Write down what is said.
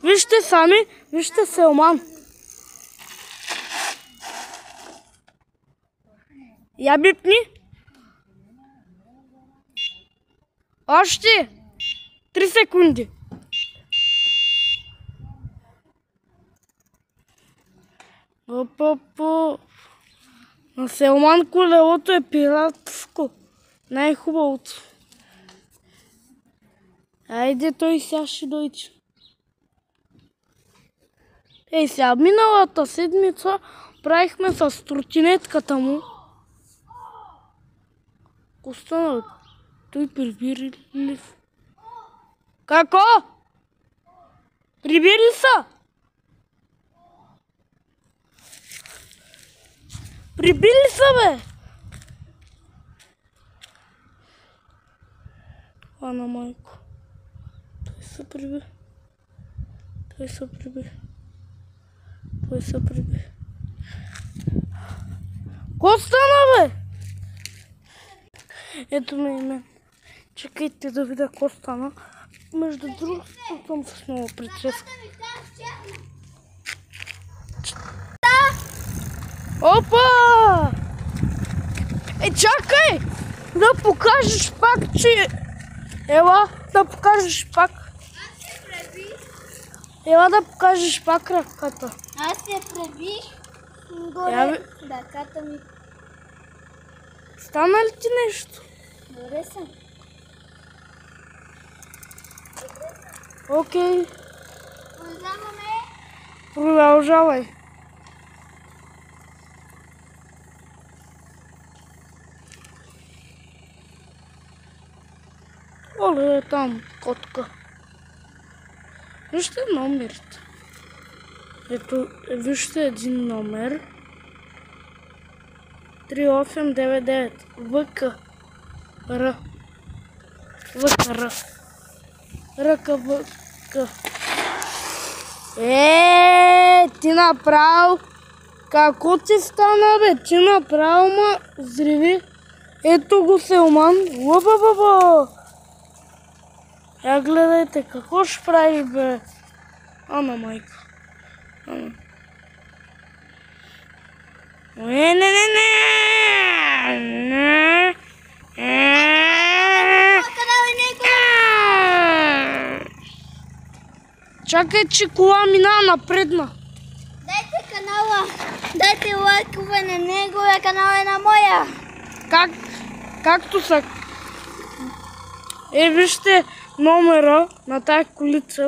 Вижте сами, вижте Селман. Я бипни. Още 3 секунди. Опа. На Селман колелото е пиратско. Най-хубавото. Айде, той сега ще дойде. Ей, сега миналата седмица правихме с тротинетката му. Остана, той прибири ли? Како? Прибири са? Прибили са, бе! Ана майко. Той се приби. Ко стана, бе? Ето ме и мен. Чакайте да видя ко стана. Между другото съм с много прическа. Опа! Чакай! Да покажеш пак, че... Ела, да покажеш пак. Ела да покажеш пак ръката. Аз се пребих горе ръката ми. Стана ли ти нещо? Добре съм. Окей. Продължаваме. Продължавай. Оле, е там котка. Вижте номерите. Ето, вижте един номер. 3899 ВКР. РКВК. Ти направо. Како ти стана, бе? Ти направо ма взриви. Ето го Селман. Лъбъбъбъ. Я гледайте, какво ще правиш, бе? Ана майка. Не. Чакай, че кола минава напредна. Дайте канала. Дайте лайкове на неговия канал и на моя. Както са. Вижте номера на тая колица.